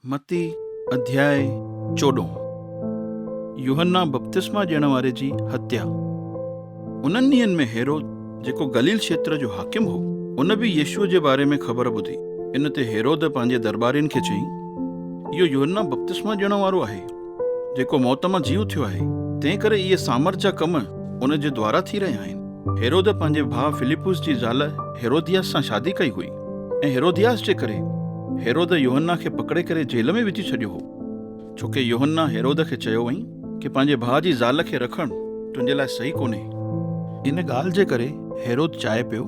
मती अध्याय 14। यूहन्ना बपतिस्मा ॾियण वारे जी हत्या। उन्हनि ॾींहंनि में हेरोद जेको गलील क्षेत्र जो हाकिम हो, उन बि यीशुअ जे बारे में ख़बर ॿुधी। इन ते हेरोद पंहिंजे दरबारियुनि खे चयईं, इहो यूहन्ना बपतिस्मा ॾियण वारो आहे जेको मौत मां जीउ थियो आहे, तंहिं करे इहे सामर्थ जा कम उन जे द्वारा थी रहिया आहिनि। हेरोद पंहिंजे भाउ फिलिपुस जी ज़ाल हेरोदियास सां शादी कई हुई ऐं हेरोदियास जे करे हेरोद यूहन्ना खे पकड़े करे जेल में विझी छॾियो हो, छोकी यूहन्ना हेरोद खे चयो हुई कि पंहिंजे भाउ जी ज़ाल खे रखणु तुंहिंजे लाइ सही कोन्हे। इन ॻाल्हि जे करे हेरोद चाहे पियो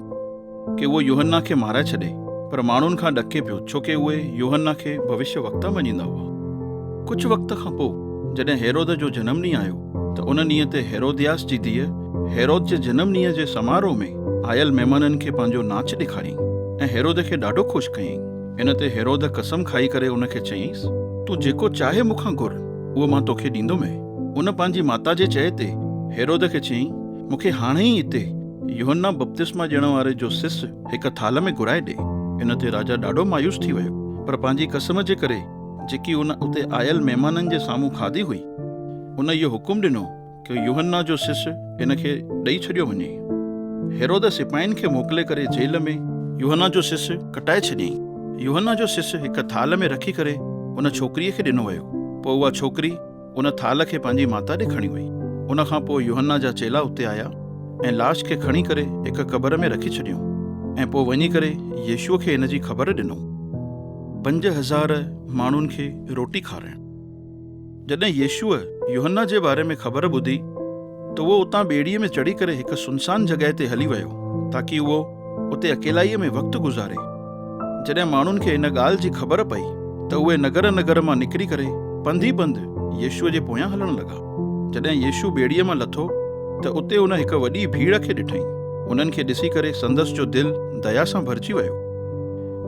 कि उहो यूहन्ना खे माराए छॾे, पर माण्हुनि खां ॾके पियो, छोकी उहे यूहन्ना खे भविष्य वक्ता मञींदा हुआ। कुझु वक़्त खां पोइ जॾहिं हेरोद जो जनमु ॾींहुं आयो त उन ॾींहं ते हेरोदियास जी धीअ हेरोद जे जनमु ॾींहं जे समारोह में आयल महिमाननि खे पंहिंजो नाच ॾेखारियईं ऐं हेरोद खे ॾाढो ख़ुशि कयईं। इन ते हेरोद कसम खाई करे उन खे चयईंसि, तूं जेको चाहे मूंखां घुर, उहो मां तोखे ॾींदोमि। उन पंहिंजी माता जे चए ते हेरोद खे चयईं, मूंखे हाणे ई हिते यूहन्ना बपतिस्मा ॾियण वारे जो सिस हिकु थाल में घुराए ॾे। इन ते राजा ॾाढो मायूस थी वियो, पर पंहिंजी कसम जे करे जेकी उन उते आयल महिमाननि जे साम्हूं खाधी हुई, उन इहो हुकुम ॾिनो कि यूहन्ना जो सिस इन खे ॾेई छॾियो वञे। हेरोद सिपाहियुनि खे मोकिले करे जेल में यूहन्ना जो सिस कटाए छॾियईं। यूहन्ना जो सिस हिकु थाल में रखी करे उन छोकिरीअ खे ॾिनो वियो। पोइ उहा छोकिरी उन थाल खे पंहिंजी माता ॾे खणी वई। उन खां पोइ यूहन्ना जा चेला उते आया ऐं लाश खे खणी करे हिकु क़बर में रखी छॾियऊं ऐं पोइ वञी करे यीशुअ खे इन जी ख़बर ॾिनो। 5000 माण्हुनि खे रोटी खाराइण। जॾहिं यीशुअ यूहन्ना जे बारे में ख़बर ॿुधी त उहो उतां ॿेड़ीअ में चढ़ी करे हिकु सुनसान जॻह ते हली वियो ताकी उहो उते अकेलाईअ में वक़्तु गुज़ारे। जॾहिं माण्हुनि खे इन ॻाल्हि जी ख़बर पई त उहे नगर मां निकिरी करे पंधु यीशुअ जे पोयां हलण लॻा। जॾहिं यीशु ॿेड़ीअ मां लथो त उते उन हिकु वॾी भीड़ खे ॾिठईं। उन्हनि खे ॾिसी करे संदसि जो दिलि दया सां भरिजी वियो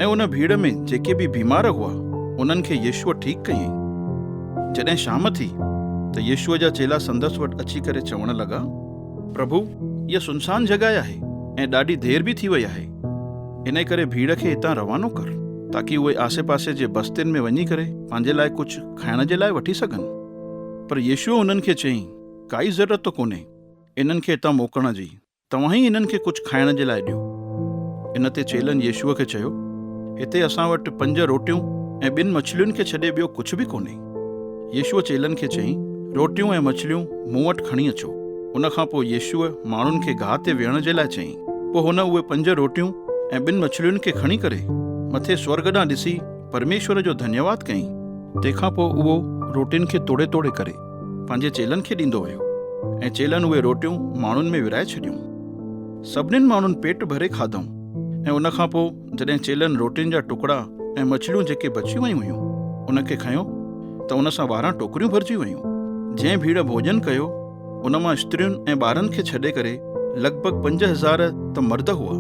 ऐं उन भीड़ में जेके बि बीमार हुआ उन्हनि खे यीशुअ ठीकु कयईं। जॾहिं शाम थी त यीशुअ जा चेला संदसि वटि अची करे चवण लॻा, प्रभु, इहा सुनसान जॻह आहे ऐं ॾाढी देरि बि थी वई आहे। इन करे भीड़ खे हितां रवानो कर ताकी उहे आसे पासे जे बस्तियुनि में वञी करे पंहिंजे लाइ कुझु खाइण जे लाइ वठी सघनि। पर यीशुअ उन्हनि खे चयईं, काई ज़रूरत कोन्हे इन्हनि खे हितां मोकिलण जी, तव्हां ई इन्हनि खे कुझु खाइण जे लाइ ॾियो। इन ते चेलनि यीशुअ खे चयो, हिते असां वटि 5 रोटियूं ऐं 2 मछलियुनि खे छॾे ॿियो कुझु बि कोन्हे। यीशुअ चेलनि खे चयईं, रोटियूं ऐं मछलियूं मूं वटि खणी अचो। उन खां पोइ यीशुअ माण्हुनि खे गाह ते वेहण जे लाइ चयईं। पोइ हुन उहे 5 रोटियूं ऐं 2 मछलियुनि खे खणी करे मथे स्वर्ग ॾांहुं ॾिसी परमेश्वर जो धन्यवाद कयईं। तंहिंखां पोइ उहो रोटियुनि खे तोड़े तोड़े करे पंहिंजे चेलनि खे ॾींदो वियो ऐं चेलनि उहे रोटियूं माण्हुनि में विराए छॾियूं। सभिनीनि माण्हुनि पेट भरे खाधऊं ऐं उन खां पोइ जॾहिं चेलनि रोटियुनि जा टुकड़ा ऐं मछलियूं जेके बचियूं वयूं हुयूं उन खे खयो त उन सां 12 टोकरियूं भरिजी वयूं। जंहिं भीड़ भोजन कयो उन मां स्त्रियुनि ऐं ॿारनि खे छॾे करे लॻभॻि 5000 त मर्द हुआ।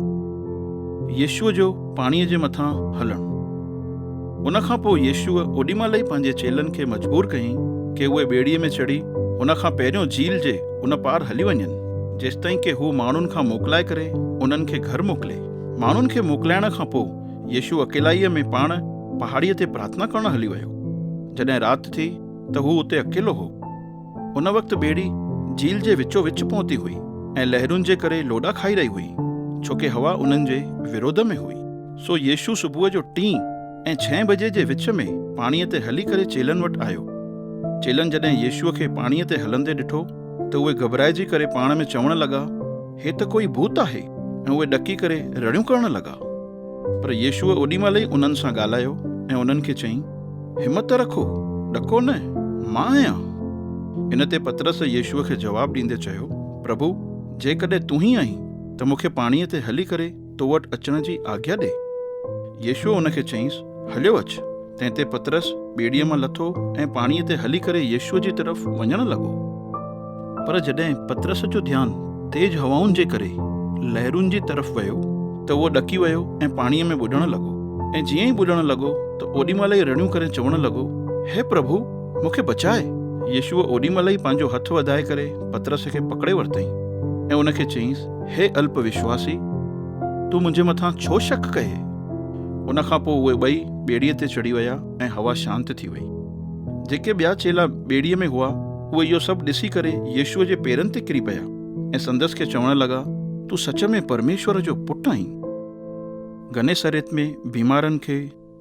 यीशुअ जो पाणीअ जे मथां हलणु। उन खां पोइ यीशुअ ओॾीमहिल ई पंहिंजे चेलनि खे मजबूर कयईं कि उहे ॿेड़ीअ में चढ़ी उन खां पहिरियों झील जे उन पार हली वञनि, जेसिताईं कि हू माण्हुनि खां मोकिलाए करे उन्हनि खे घर मोकिले। माण्हुनि खे मोकिलाइण खां पोइ यीशु अकेलाईअ में पाण पहाड़ीअ ते प्रार्थना करणु हली वियो। जॾहिं राति थी त हू उते अकेलो हो। उन वक़्तु ॿेड़ी झील जे विचो विच पहुती हुई ऐं लहरुनि जे करे लोॾा खाई रही हुई, छोकी हवा उन्हनि जे विरोध में हुई। सो यीशु सुबुह जो 3 ऐं 6 बजे जे विच में पाणीअ ते हली करे चेलनि वटि आयो। चेलनि जॾहिं यीशुअ खे पाणीअ ते हलंदे ॾिठो त उहे घबराइजी करे पाण में चवण लॻा, हे त कोई भूत आहे, ऐं उहे ॾकी करे रड़ियूं करण लॻा। पर यीशुअ ओॾीमहिल ई उन्हनि सां ॻाल्हायो ऐं उन्हनि खे चयईं, हिमत रखो, ॾको न, मां आहियां। इन ते पतरस यीशुअ खे जवाबु ॾींदे चयो, प्रभु, जेकॾहिं तूं ई आहीं त मूंखे पाणीअ ते हली करे तो वटि अचण जी आज्ञा ॾे। यीशुअ उन खे चयईंसि, हलियो अचु। तंहिं ते पतरस ॿेड़ीअ मां लथो ऐं पाणीअ ते हली करे यीशुअ जी तरफ़ वञणु लॻो। पर जॾहिं पतरस जो ध्यानु तेज हवाउनि जे करे लहरुनि जी तरफ़ वियो त उहो ॾकी वियो ऐं पाणीअ में ॿुॾणु लॻो। ऐं जीअं ई ॿुॾणु लॻो त ओॾीमहिल ई रड़ियूं करे चवणु लॻो, हे प्रभु, मूंखे बचाए। यीशुअ ओॾीमहिल ई पंहिंजो हथु वधाए करे पतरस खे पकड़े वरितईं ऐं उन खे चयईंसि, हे अल्प विश्वासी, तूं मुंहिंजे मथां छो शक कये? उनखां पोइ उहे ॿई ॿेड़ीअ ते चढ़ी विया ऐं हवा शांति थी वई। जेके ॿिया चेला ॿेड़ीअ में हुआ उहे इहो सभु ॾिसी करे यीशुअ जे पेरनि ते किरी पिया ऐं संदसि खे चवण लॻा, तूं सच में परमेश्वर जो पुटु आहीं। गन्नेसरेत में बीमारनि खे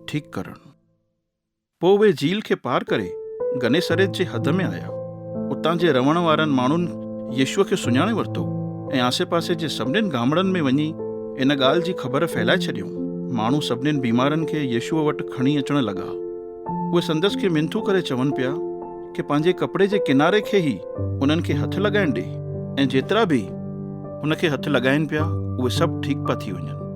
ठीकु करणु। पोइ उहे झील खे पार करे गन्नेसरेत जे हद में आया। उतां जे रहण वारनि माण्हुनि यीशुअ खे सुञाणे वरितो ऐं आसे पासे जे सभिनीनि गामड़नि में वञी इन ॻाल्हि जी ख़बर फैलाए छॾियऊं। माण्हू सभिनीनि बीमारनि खे यीशुअ वटि खणी अचण लॻा। उहे संदसि खे मिनथू करे चवनि पिया कि पंहिंजे कपिड़े जे किनारे खे ई उन्हनि खे हथु लॻाइण ॾे, ऐं जेतिरा बि हुन खे हथु लॻाइनि पिया उहे सभु ठीकु पिया थी वञनि।